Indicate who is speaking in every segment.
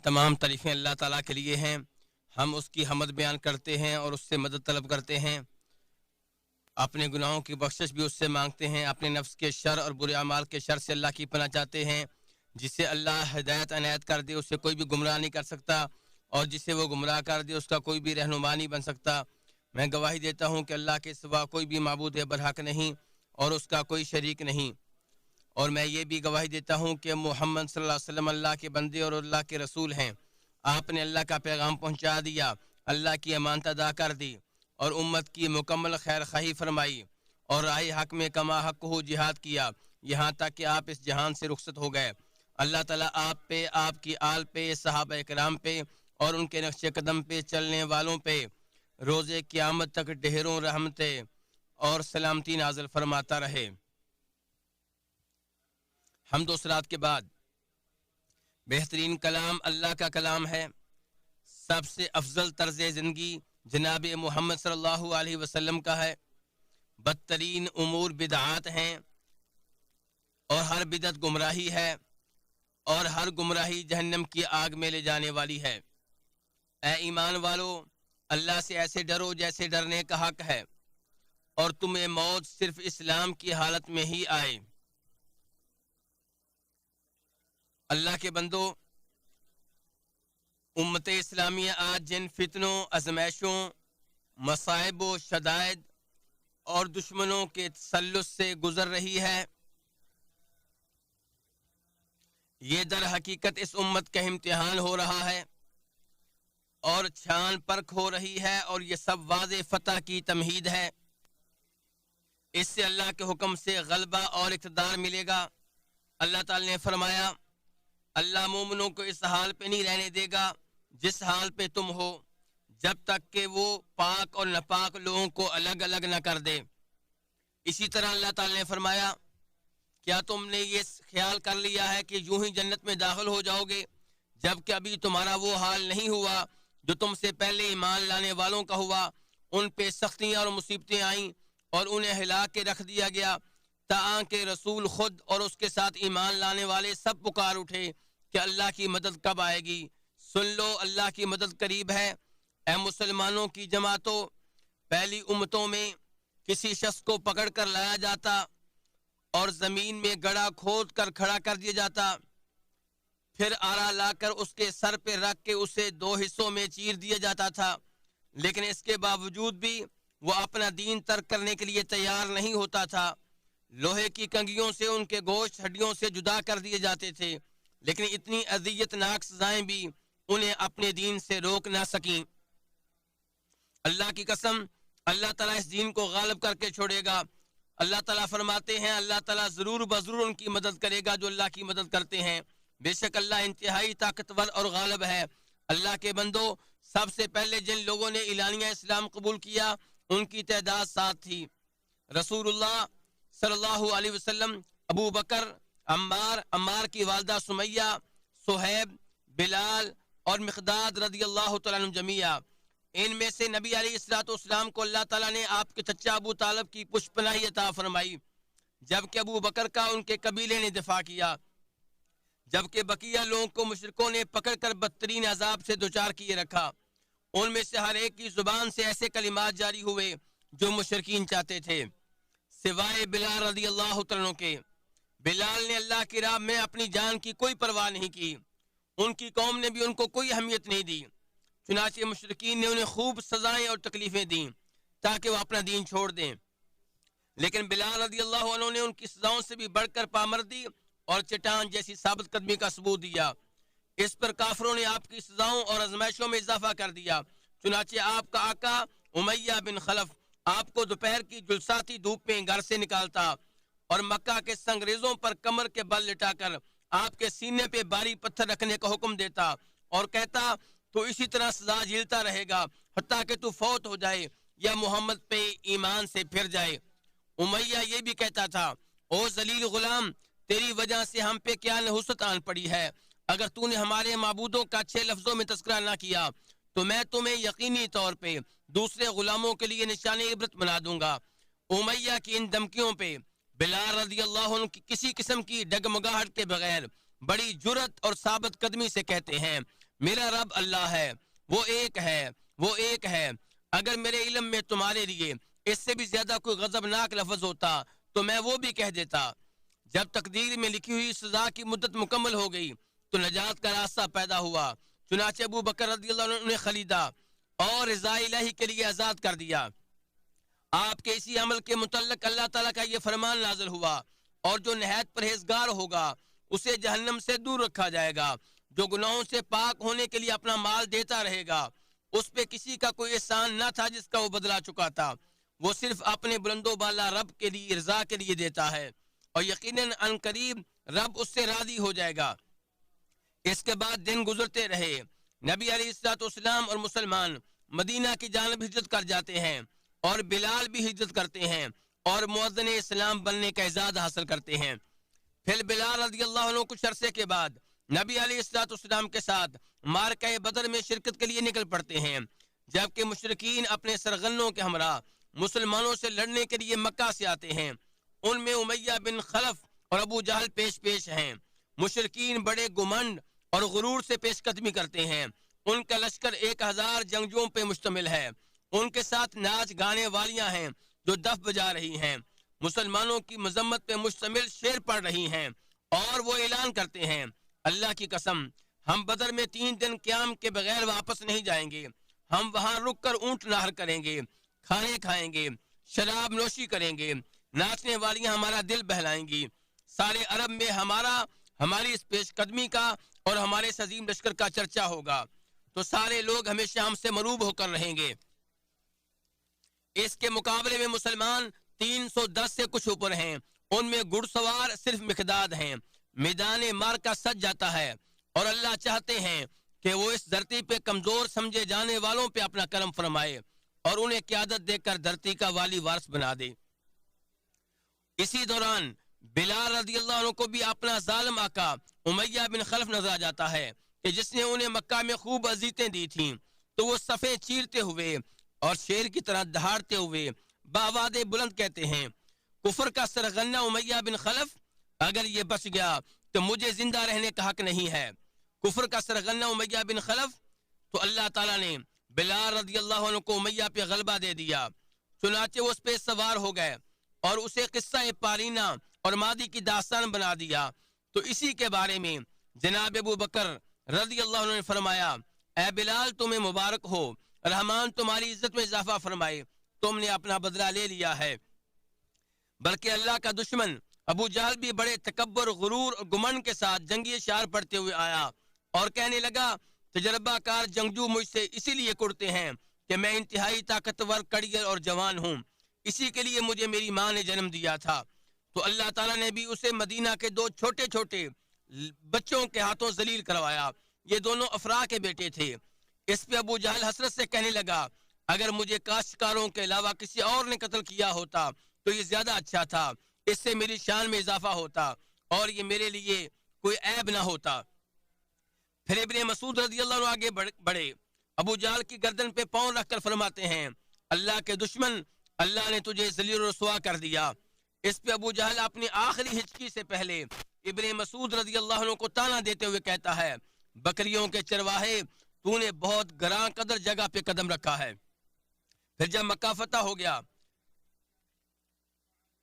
Speaker 1: تمام تعریفیں اللہ تعالیٰ کے لیے ہیں۔ ہم اس کی حمد بیان کرتے ہیں اور اس سے مدد طلب کرتے ہیں، اپنے گناہوں کی بخشش بھی اس سے مانگتے ہیں، اپنے نفس کے شر اور برے اعمال کے شر سے اللہ کی پناہ چاہتے ہیں۔ جسے اللہ ہدایت عنایت کر دے اسے کوئی بھی گمراہ نہیں کر سکتا، اور جسے وہ گمراہ کر دے اس کا کوئی بھی رہنما نہیں بن سکتا۔ میں گواہی دیتا ہوں کہ اللہ کے سوا کوئی بھی معبود برحق نہیں اور اس کا کوئی شریک نہیں، اور میں یہ بھی گواہی دیتا ہوں کہ محمد صلی اللہ علیہ وسلم اللہ کے بندے اور اللہ کے رسول ہیں۔ آپ نے اللہ کا پیغام پہنچا دیا، اللہ کی امانت ادا کر دی اور امت کی مکمل خیر خواہی فرمائی، اور راہ حق میں کما حق ہو جہاد کیا، یہاں تک کہ آپ اس جہان سے رخصت ہو گئے۔ اللہ تعالیٰ آپ پہ، آپ کی آل پہ، صحابہ کرام پہ اور ان کے نقش قدم پہ چلنے والوں پہ روز قیامت تک ڈھیروں رحمتیں اور سلامتی نازل فرماتا رہے۔ حمد و صلوات کے بعد بہترین کلام اللہ کا کلام ہے۔ سب سے افضل طرز زندگی جناب محمد صلی اللہ علیہ وسلم کا ہے۔ بدترین امور بدعات ہیں، اور ہر بدعت گمراہی ہے، اور ہر گمراہی جہنم کی آگ میں لے جانے والی ہے۔ اے ایمان والو، اللہ سے ایسے ڈرو جیسے ڈرنے کا حق ہے، اور تمہیں موت صرف اسلام کی حالت میں ہی آئے۔ اللہ کے بندو، امت اسلامیہ آج جن فتنوں، آزمائشوں، مصائب و شدائد اور دشمنوں کے تسلط سے گزر رہی ہے، یہ در حقیقت اس امت کا امتحان ہو رہا ہے اور چھان پرکھ ہو رہی ہے، اور یہ سب واضح فتح کی تمہید ہے۔ اس سے اللہ کے حکم سے غلبہ اور اقتدار ملے گا۔ اللہ تعالی نے فرمایا، اللہ مومنوں کو اس حال پہ نہیں رہنے دے گا جس حال پہ تم ہو، جب تک کہ وہ پاک اور ناپاک لوگوں کو الگ الگ نہ کر دے۔ اسی طرح اللہ تعالی نے فرمایا، کیا تم نے یہ خیال کر لیا ہے کہ یوں ہی جنت میں داخل ہو جاؤ گے، جبکہ ابھی تمہارا وہ حال نہیں ہوا جو تم سے پہلے ایمان لانے والوں کا ہوا؟ ان پہ سختیاں اور مصیبتیں آئیں اور انہیں ہلا کے رکھ دیا گیا، تاکہ رسول خود اور اس کے ساتھ ایمان لانے والے سب پکار اٹھے کہ اللہ کی مدد کب آئے گی۔ سن لو، اللہ کی مدد قریب ہے۔ اے مسلمانوں کی جماعتوں، پہلی امتوں میں کسی شخص کو پکڑ کر لایا جاتا اور زمین میں گڑھا کھود کر کھڑا کر دیا جاتا، پھر آرا لا کر اس کے سر پہ رکھ کے اسے 2 حصوں میں چیر دیا جاتا تھا، لیکن اس کے باوجود بھی وہ اپنا دین ترک کرنے کے لیے تیار نہیں ہوتا تھا۔ لوہے کی کنگھیوں سے ان کے گوشت ہڈیوں سے جدا کر دیے جاتے تھے، لیکن اتنی اذیت ناک سزائیں بھی انہیں اپنے دین سے روک نہ سکیں۔ اللہ کی قسم، اللہ تعالیٰ اس دین کو غالب کر کے چھوڑے گا۔ اللہ تعالیٰ فرماتے ہیں، اللہ تعالیٰ ضرور بضرور ان کی مدد کرے گا جو اللہ کی مدد کرتے ہیں۔ بے شک اللہ انتہائی طاقتور اور غالب ہے۔ اللہ کے بندو، سب سے پہلے جن لوگوں نے اعلانیہ اسلام قبول کیا ان کی تعداد 7 تھی۔ رسول اللہ صلی اللہ علیہ وسلم، ابو بکر، عمار کی والدہ سمیہ، صہیب، بلال اور مقداد رضی اللہ تعالیٰ عنہ جمیعہ۔ ان میں سے نبی علیہ السلام کو اللہ تعالیٰ نے آپ کے چچا ابو طالب کی پشت پناہی عطا فرمائی، جبکہ ابو بکر کا ان کے قبیلے نے دفاع کیا، جبکہ بقیہ لوگوں کو مشرکوں نے پکڑ کر بدترین عذاب سے دوچار کیے رکھا۔ ان میں سے ہر ایک کی زبان سے ایسے کلمات جاری ہوئے جو مشرکین چاہتے تھے، سوائے بلال رضی اللہ عنہ کے۔ بلال نے اللہ کی راہ میں اپنی جان کی کوئی پرواہ نہیں کی، ان کی قوم نے بھی ان کو کوئی اہمیت نہیں دی، چنانچہ مشرکین نے انہیں خوب سزائیں اور تکلیفیں دیں تاکہ وہ اپنا دین چھوڑ دیں، لیکن بلال رضی اللہ عنہ نے ان کی سزاؤں سے بھی بڑھ کر پامردی اور چٹان جیسی ثابت قدمی کا ثبوت دیا۔ اس پر کافروں نے آپ کی سزاؤں اور آزمائشوں میں اضافہ کر دیا، چنانچہ آپ کا آقا امیہ بن خلف آپ کو دوپہر کی جلساتی دھوپ میں گھر سے نکالتا اور مکہ کے سنگریزوں پر کمر کے بل لٹا کر آپ کے سینے پہ بھاری پتھر رکھنے کا حکم دیتا اور کہتا، تو اسی طرح سزا جھیلتا رہے گا حتیٰ کہ تو فوت ہو جائے یا محمد پہ ایمان سے پھر جائے۔ امیہ یہ بھی کہتا تھا، او ذلیل غلام، تیری وجہ سے ہم پہ کیا نحوست آن پڑی ہے، اگر تو نے ہمارے معبودوں کا اچھے لفظوں میں تذکرہ نہ کیا تو میں تمہیں یقینی طور پہ دوسرے غلاموں کے لیے نشان عبرت بنا دوں گا۔ امیہ کی ان دھمکیوں پہ بلال رضی اللہ عنہ کی کسی قسم کی ڈگمگاہٹ کے بغیر بڑی جرت اور ثابت قدمی سے کہتے ہیں، میرا رب اللہ ہے، وہ ایک ہے، وہ ایک ہے۔ اگر میرے علم میں تمہارے لیے اس سے بھی زیادہ کوئی غضبناک لفظ ہوتا تو میں وہ بھی کہہ دیتا۔ جب تقدیر میں لکھی ہوئی سزا کی مدت مکمل ہو گئی تو نجات کا راستہ پیدا ہوا۔ چنانچہ ابو بکر رضی اللہ عنہ نے خریدا اور رضا الہی کے لیے آزاد کر دیا۔ آپ کے اسی عمل کے متعلق اللہ تعالیٰ کا یہ فرمان نازل ہوا، اور جو نہایت پرہیزگار ہوگا اسے جہنم سے دور رکھا جائے گا۔ جو گناہوں سے پاک ہونے کے لیے اپنا مال دیتا رہے گا، اس پہ کسی کا کوئی احسان نہ تھا جس کا وہ بدلہ چکا تھا۔ وہ صرف اپنے بلند و بالا رب کے لیے رضا کے لیے دیتا ہے، اور یقیناً ان قریب رب اس سے راضی ہو جائے گا۔ اس کے بعد دن گزرتے رہے، نبی علیہ الصلوۃ والسلام اور مسلمان مدینہ کی جانب ہجرت کر جاتے ہیں، اور بلال بھی ہجرت کرتے ہیں اور مؤذن اسلام بننے کا اعزاز حاصل کرتے ہیں۔ پھر بلال رضی اللہ عنہ کچھ عرصے کے بعد نبی علیہ الصلوۃ والسلام کے ساتھ معرکہ بدر میں شرکت کے لیے نکل پڑتے ہیں، جبکہ مشرکین اپنے سرغنوں کے ہمراہ مسلمانوں سے لڑنے کے لیے مکہ سے آتے ہیں۔ ان میں امیہ بن خلف اور ابو جہل پیش ہیں۔ مشرکین بڑے گمنڈ اور غرور سے پیش قدمی کرتے ہیں۔ ان کا لشکر 1000 جنگجوؤں پہ مشتمل ہے۔ ان کے ساتھ ناچ گانے والیاں ہیں جو دف بجا رہی ہیں، مسلمانوں کی مذمت پہ مشتمل شعر پڑھ رہی ہیں، اور وہ اعلان کرتے ہیں، اللہ کی قسم ہم بدر میں 3 دن قیام کے بغیر واپس نہیں جائیں گے۔ ہم وہاں رک کر اونٹ نہر کریں گے، کھانے کھائیں گے، شراب نوشی کریں گے، ناچنے والیاں ہمارا دل بہلائیں گی۔ سارے عرب میں ہماری اس پیش قدمی کا اور ہمارے اس عظیم لشکر کا چرچا ہوگا، تو سارے لوگ ہمیشہ ہم سے مروب ہو کر رہیں گے۔ اس کے مقابلے میں مسلمان 310 سے کچھ اوپر ہیں۔ ان میں گھڑ سوار صرف مقداد ہیں۔ میدان معرکہ سج جاتا ہے، اور اللہ چاہتے ہیں کہ وہ اس دھرتی پہ کمزور سمجھے جانے والوں پہ اپنا کرم فرمائے اور انہیں قیادت دے کر دھرتی کا والی وارث بنا دے۔ اسی دوران بلال رضی اللہ عنہ کو بھی اپنا ظالم آقا امیہ بن خلف نظر آ جاتا ہے کہ جس نے انہیں مکہ میں خوب اذیتیں دی تھیں، تو وہ صفیں چیرتے ہوئے اور شیر کی طرح دہاڑتے ہوئے باواد بلند کہتے ہیں، کفر کا سرغنہ امیہ بن خلف، اگر یہ بچ گیا تو مجھے زندہ رہنے کا حق نہیں ہے۔ کفر کا سرغنہ امیہ بن خلف، تو اللہ تعالیٰ نے بلال رضی اللہ عنہ کو امیہ پہ غلبہ دے دیا۔ چنانچہ وہ اس پہ سوار ہو گئے اور اسے قصہ پارینہ اور ماضی کی داستان بنا دیا۔ تو اسی کے بارے میں جناب ابو بکر رضی اللہ عنہ نے فرمایا، اے بلال تمہیں مبارک ہو، رحمان تمہاری عزت میں اضافہ فرمائے، تم نے اپنا بدلہ لے لیا ہے۔ بلکہ اللہ کا دشمن ابو جہل بھی بڑے تکبر، غرور اور گمنڈ کے ساتھ جنگی اشعار پڑھتے ہوئے آیا اور کہنے لگا، تجربہ کار جنگجو مجھ سے اسی لیے کرتے ہیں کہ میں انتہائی طاقتور، کڑیل اور جوان ہوں، اسی کے لیے مجھے میری ماں نے جنم دیا تھا۔ تو اللہ تعالیٰ نے بھی اسے مدینہ کے 2 چھوٹے چھوٹے بچوں کے ہاتھوں ذلیل کروایا۔ یہ دونوں افراح کے بیٹے تھے۔ اس پہ ابو جہل حسرت سے کہنے لگا، اگر مجھے کاشتکاروں کے علاوہ کسی اور نے قتل کیا ہوتا تو یہ زیادہ اچھا تھا، اس سے میری شان میں اضافہ ہوتا اور یہ میرے لیے کوئی عیب نہ ہوتا۔ پھر ابن مسعود رضی اللہ عنہ آگے بڑھے، ابو جہل کی گردن پہ پاؤں رکھ کر فرماتے ہیں، اللہ کے دشمن، اللہ نے تجھے ذلیل و رسوا کر دیا۔ اس پہ ابو جہل اپنی آخری ہچکی سے پہلے ابن مسعود رضی اللہ عنہ کو تانا دیتے ہوئے کہتا ہے، بکریوں کے چرواہے، تو نے بہت گراں قدر جگہ پہ قدم رکھا ہے۔ پھر جب مکہ فتح ہو گیا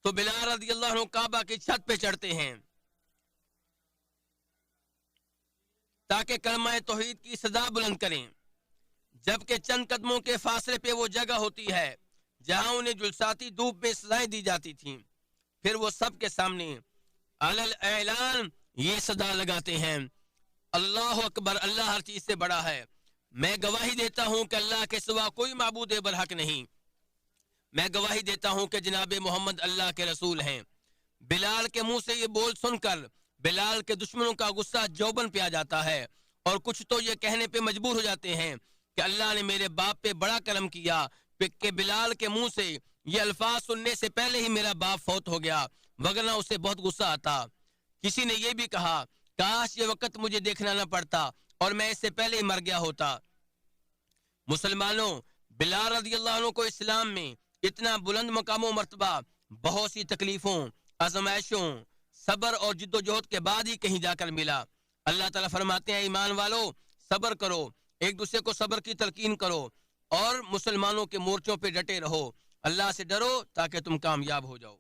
Speaker 1: تو بلال رضی اللہ عنہ کعبہ کی چھت پہ چڑھتے ہیں تاکہ کلمہ توحید کی صدا بلند کریں، جبکہ چند قدموں کے فاصلے پہ وہ جگہ ہوتی ہے جہاں انہیں جلساتی دھوپ میں سزائیں دی جاتی تھیں۔ پھر وہ سب کے سامنے علل اعلان یہ صدا لگاتے ہیں، اللہ اکبر، اللہ ہر چیز سے بڑا ہے، میں گواہی دیتا ہوں کہ اللہ کے سوا کوئی معبود برحق نہیں، میں گواہی دیتا ہوں کہ جناب محمد اللہ کے رسول ہیں۔ بلال کے منہ سے یہ بول سن کر بلال کے دشمنوں کا غصہ جوبن پہ آ جاتا ہے، اور کچھ تو یہ کہنے پہ مجبور ہو جاتے ہیں کہ اللہ نے میرے باپ پہ بڑا کرم کیا کہ بلال کے منہ سے یہ الفاظ سننے سے پہلے ہی میرا باپ فوت ہو گیا، وگرنہ اسے بہت غصہ آتا۔ کسی نے یہ بھی کہا، کاش یہ وقت مجھے دیکھنا نہ پڑتا اور میں اس سے پہلے ہی مر گیا ہوتا۔ مسلمانوں، بلال رضی اللہ عنہ کو اسلام میں اتنا بلند مقام و مرتبہ بہت سی تکلیفوں، آزمائشوں، صبر اور جد و جہد کے بعد ہی کہیں جا کر ملا۔ اللہ تعالیٰ فرماتے ہیں، ایمان والو، صبر کرو، ایک دوسرے کو صبر کی تلقین کرو اور مسلمانوں کے مورچوں پہ ڈٹے رہو۔ اللہ سے ڈرو تاکہ تم کامیاب ہو جاؤ۔